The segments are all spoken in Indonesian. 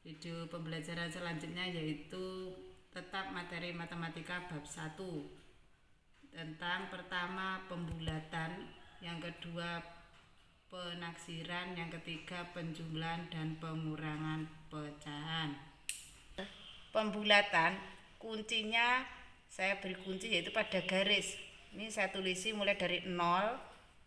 Video pembelajaran selanjutnya yaitu tetap materi matematika bab 1 tentang pertama pembulatan, yang kedua penaksiran, yang ketiga penjumlahan dan pengurangan pecahan. Pembulatan kuncinya saya beri kunci yaitu pada garis. Ini saya tulisi mulai dari 0,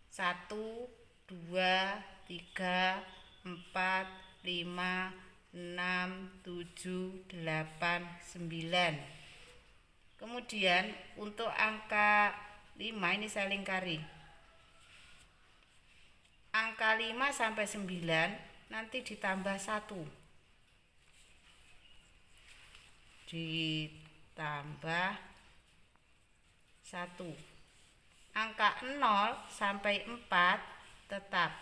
1, 2, 3, 4, 5, 6, 7, 8, 9. Kemudian untuk angka 5 ini saya lingkari. Angka 5 sampai 9 nanti ditambah 1. Ditambah 1. Angka 0 sampai 4 tetap.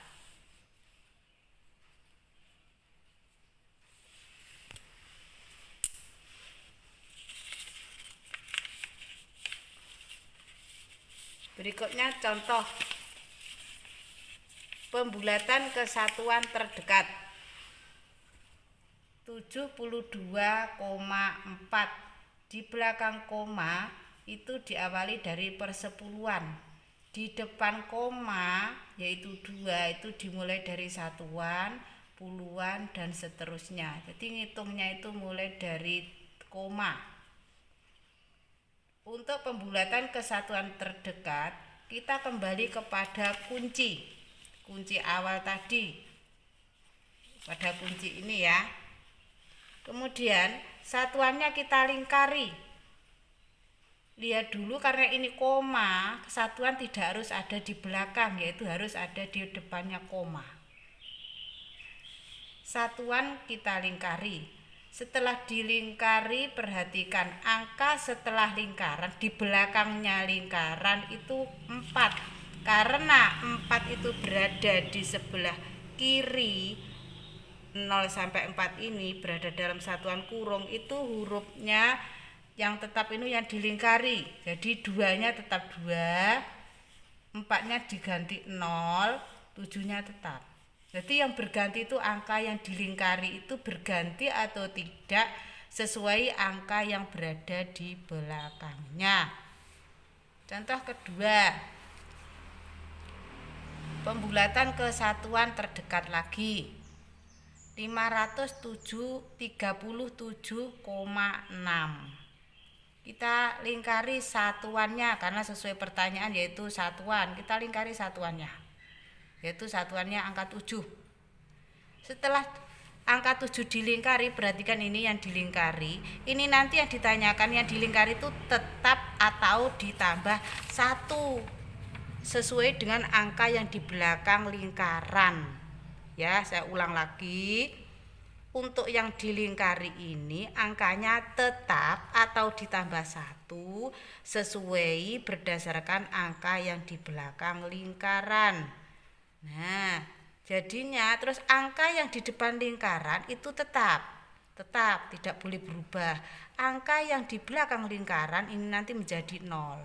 Berikutnya contoh pembulatan kesatuan terdekat. 72,4. Di belakang koma itu diawali dari persepuluhan. Di depan koma yaitu 2 itu dimulai dari satuan, puluhan dan seterusnya. Jadi ngitungnya itu mulai dari koma. Untuk pembulatan kesatuan terdekat, kita kembali kepada kunci awal tadi, pada kunci ini ya. Kemudian satuannya kita lingkari. Lihat dulu, karena ini koma, kesatuan tidak harus ada di belakang, yaitu harus ada di depannya koma. Satuan kita lingkari. Setelah dilingkari, perhatikan angka setelah lingkaran, di belakangnya lingkaran itu 4. Karena 4 itu berada di sebelah kiri, 0 sampai 4 ini berada dalam satuan kurung, itu hurufnya yang tetap ini yang dilingkari. Jadi 2-nya tetap 2, 4-nya diganti 0, 7-nya tetap. Jadi yang berganti itu angka yang dilingkari itu berganti atau tidak sesuai angka yang berada di belakangnya. Contoh kedua, pembulatan kesatuan terdekat lagi. 537,6. Kita lingkari satuannya karena sesuai pertanyaan yaitu satuan. Kita lingkari satuannya, yaitu satuannya angka 7. Setelah angka 7 dilingkari, perhatikan ini yang dilingkari. Ini nanti yang ditanyakan, yang dilingkari itu tetap atau ditambah 1 sesuai dengan angka yang di belakang lingkaran. Ya, saya ulang lagi. Untuk yang dilingkari ini angkanya tetap atau ditambah 1 sesuai berdasarkan angka yang di belakang lingkaran. Nah, jadinya terus angka yang di depan lingkaran itu tetap tidak boleh berubah. Angka yang di belakang lingkaran ini nanti menjadi 0.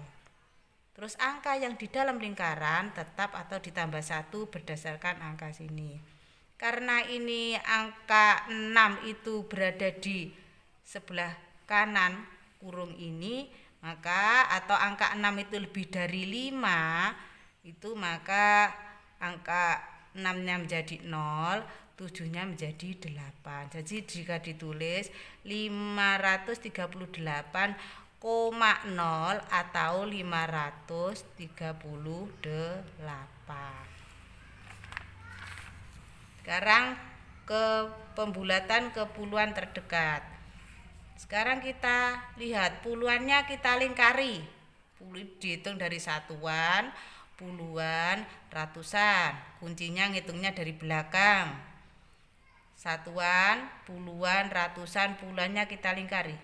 Terus angka yang di dalam lingkaran tetap atau ditambah 1 berdasarkan angka sini. Karena ini angka 6 itu berada di sebelah kanan kurung ini, maka atau angka 6 itu lebih dari 5, itu maka angka 6-nya menjadi 0, 7-nya menjadi 8. Jadi jika ditulis 538,0 atau 538. Sekarang ke pembulatan ke puluhan terdekat. Sekarang kita lihat puluhannya kita lingkari. Dihitung dari satuan, puluhan, ratusan. Kuncinya ngitungnya dari belakang. Satuan, puluhan, ratusan, puluhannya kita lingkari.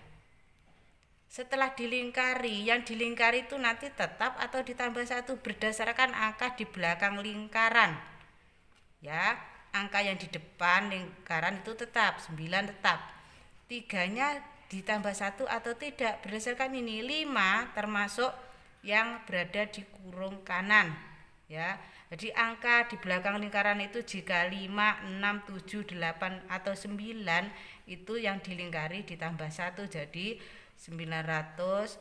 Setelah dilingkari, yang dilingkari itu nanti tetap atau ditambah 1 berdasarkan angka di belakang lingkaran. Ya, angka yang di depan lingkaran itu tetap 9, tetap. 3-nya ditambah 1 atau tidak berdasarkan ini. 5 termasuk yang berada di kurung kanan, ya. Jadi angka di belakang lingkaran itu jika 5, 6, 7, 8 atau 9 itu yang dilingkari ditambah 1 jadi 940.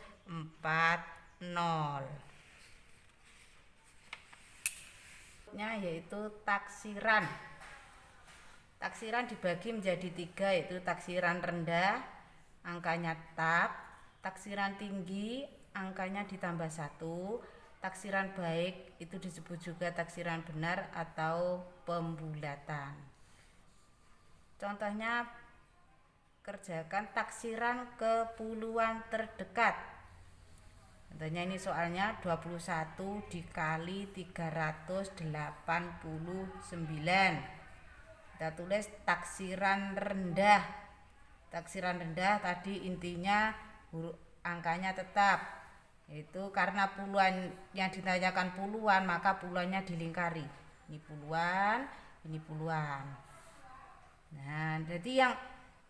Yaitu taksiran. Taksiran dibagi menjadi 3 yaitu taksiran rendah angkanya tetap, taksiran tinggi angkanya ditambah 1, taksiran baik itu disebut juga taksiran benar atau pembulatan. Contohnya kerjakan taksiran ke puluhan terdekat. Contohnya ini soalnya 21 dikali 389. Kita tulis taksiran rendah. Taksiran rendah tadi intinya angkanya tetap. Itu karena puluhan yang ditanyakan puluhan maka puluhannya dilingkari. Ini puluhan, ini puluhan. Nah, jadi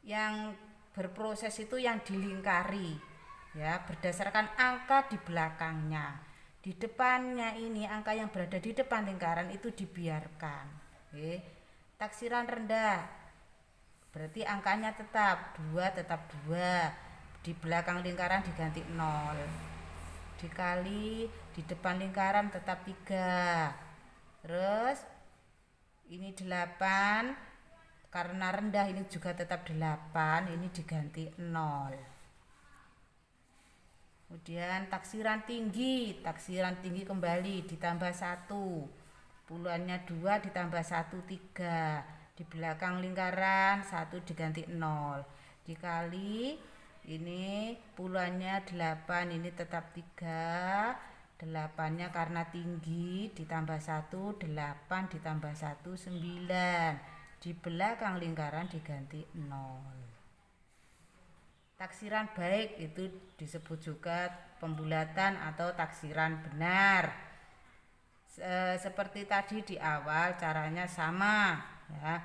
yang berproses itu yang dilingkari, ya berdasarkan angka di belakangnya. Di depannya ini angka yang berada di depan lingkaran itu dibiarkan. Taksiran rendah berarti angkanya tetap 2 tetap 2, di belakang lingkaran diganti 0, dikali di depan lingkaran tetap 3, terus ini 8 karena rendah ini juga tetap 8, ini diganti 0. Kemudian taksiran tinggi kembali ditambah 1, puluhannya 2 ditambah 1 3, di belakang lingkaran 1 diganti 0, dikali ini puluhannya 8, ini tetap 3, 8-nya karena tinggi ditambah 1, 8 ditambah 1 9, di belakang lingkaran diganti 0. Taksiran baik itu disebut juga pembulatan atau taksiran benar. Seperti tadi di awal caranya sama, ya.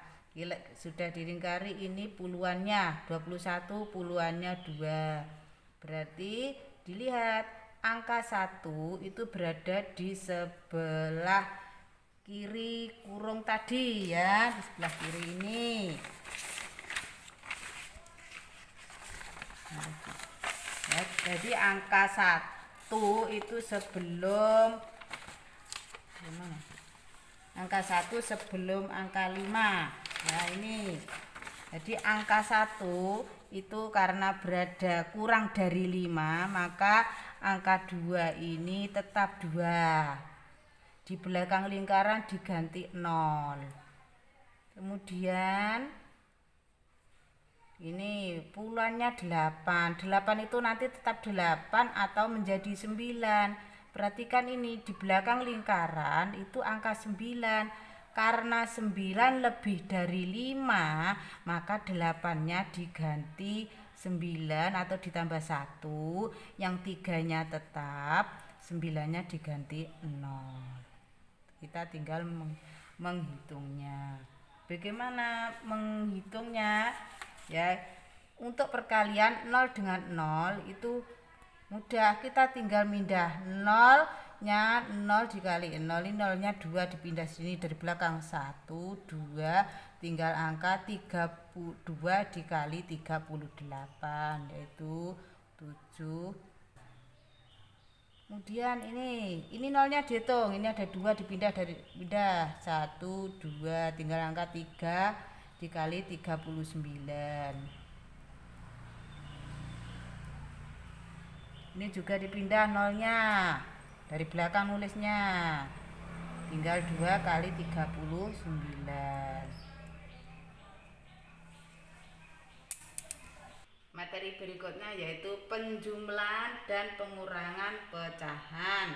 Sudah dilingkari ini puluhannya 21, puluhannya 2. Berarti dilihat angka 1 itu berada di sebelah kiri kurung tadi, ya, di sebelah kiri ini. Ya, jadi angka 1 itu sebelum angka 1 sebelum angka 5. Ya, ini. Jadi angka 1 itu karena berada kurang dari 5, maka angka 2 ini tetap 2. Di belakang lingkaran diganti 0. Kemudian ini puluhannya 8. 8 itu nanti tetap 8 atau menjadi 9. Perhatikan ini di belakang lingkaran itu angka 9. Karena 9 lebih dari 5, maka 8-nya diganti 9 atau ditambah 1. Yang 3-nya tetap, 9-nya diganti 0. Kita tinggal menghitungnya. Bagaimana menghitungnya? Ya, untuk perkalian 0 dengan 0 itu mudah, kita tinggal pindah 0-nya 0 dikali 0, ini 0-nya 2 dipindah sini dari belakang 1, 2, tinggal angka 32 dikali 38 yaitu 7. Kemudian ini 0-nya dihitung, ini ada 2 dipindah 1, 2, tinggal angka 3 dikali 39. Ini juga dipindah 0-nya dari belakang nulisnya, tinggal 2 kali 39. Materi berikutnya yaitu penjumlahan dan pengurangan pecahan.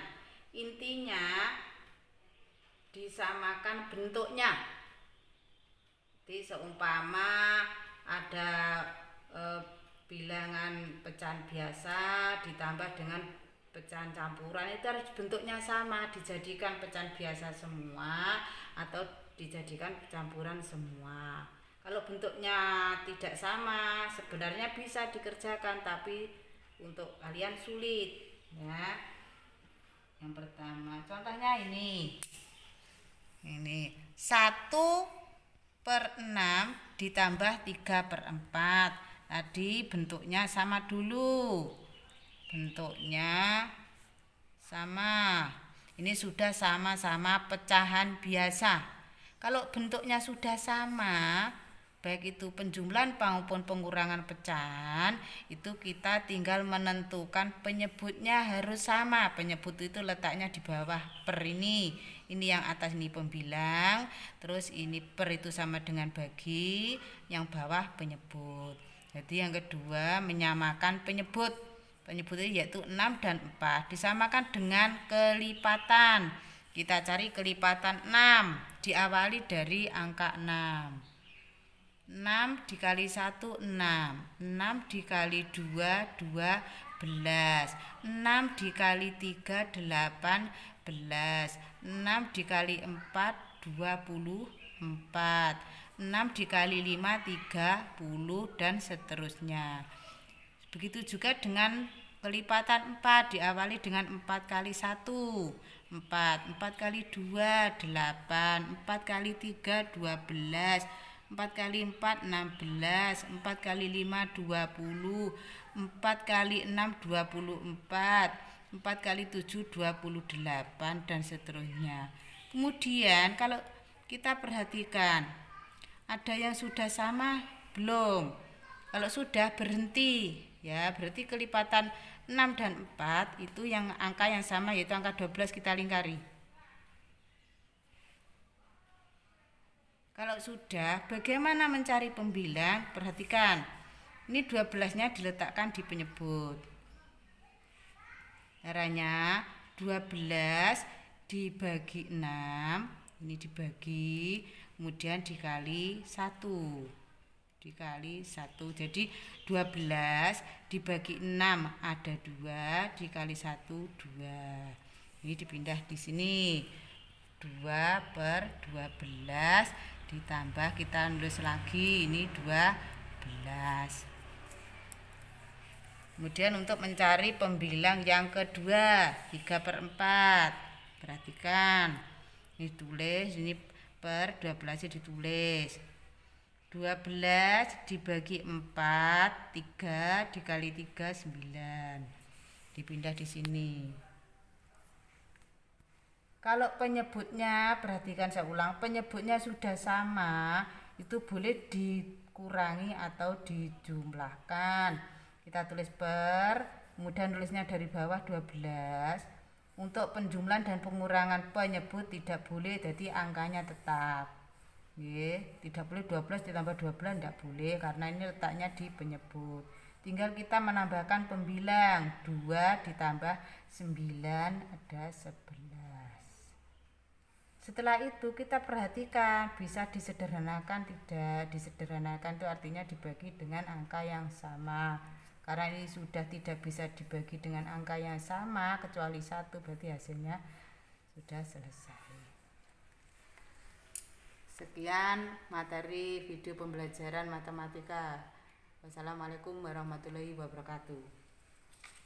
Intinya disamakan bentuknya. Jadi seumpama ada bilangan pecahan biasa ditambah dengan pecahan campuran, itu harus bentuknya sama, dijadikan pecahan biasa semua atau dijadikan campuran semua. Kalau bentuknya tidak sama sebenarnya bisa dikerjakan, tapi untuk kalian sulit, ya. Yang pertama contohnya ini Ini 1/6 ditambah 3/4. Tadi bentuknya sama dulu. Bentuknya sama. Ini sudah sama-sama pecahan biasa. Kalau bentuknya sudah sama, baik itu penjumlahan maupun pengurangan pecahan, itu kita tinggal menentukan penyebutnya harus sama. Penyebut itu letaknya di bawah per ini. Ini yang atas ini pembilang, terus ini per itu sama dengan bagi, yang bawah penyebut. Jadi yang kedua menyamakan penyebut. Penyebut itu yaitu 6 dan 4 disamakan dengan kelipatan. Kita cari kelipatan 6, diawali dari angka 6. 6 dikali 1 6, 6 dikali 2 12, 6 dikali 3 18, 6 dikali 4 24, 6 dikali 5 30 dan seterusnya. Begitu juga dengan kelipatan 4, diawali dengan 4 kali 1 4, 4 kali 2 8, 4 kali 3 12, 4 kali 4 16, 4 kali 5 20, 4 kali 6 24, 4 kali 7 28 dan seterusnya. Kemudian kalau kita perhatikan, ada yang sudah sama belum? Kalau sudah berhenti, ya berarti kelipatan 6 dan 4 itu yang angka yang sama, yaitu angka 12 kita lingkari. Kalau sudah, bagaimana mencari pembilang? Perhatikan, ini 12-nya diletakkan di penyebut. Caranya 12 dibagi 6, ini dibagi, kemudian dikali 1. Dikali 1. Jadi 12 dibagi 6 ada 2, dikali 1 2. Ini dipindah di sini. 2/12 ditambah kita nulis lagi ini 12. Kemudian untuk mencari pembilang yang kedua 3/4. Perhatikan. Ini tulis, ini per 12 ditulis. 12 dibagi 4, 3 dikali 3 9. Dipindah di sini. Kalau penyebutnya, perhatikan saya ulang, penyebutnya sudah sama, itu boleh dikurangi atau dijumlahkan. Kita tulis per, kemudian tulisnya dari bawah 12. Untuk penjumlahan dan pengurangan penyebut tidak boleh, jadi angkanya tetap. Tidak boleh 12 ditambah 12, tidak boleh karena ini letaknya di penyebut. Tinggal kita menambahkan pembilang, 2 ditambah 9 ada 11. Setelah itu kita perhatikan bisa disederhanakan, tidak disederhanakan itu artinya dibagi dengan angka yang sama. Karena ini sudah tidak bisa dibagi dengan angka yang sama kecuali 1, berarti hasilnya sudah selesai. Sekian materi video pembelajaran matematika. Wassalamualaikum warahmatullahi wabarakatuh.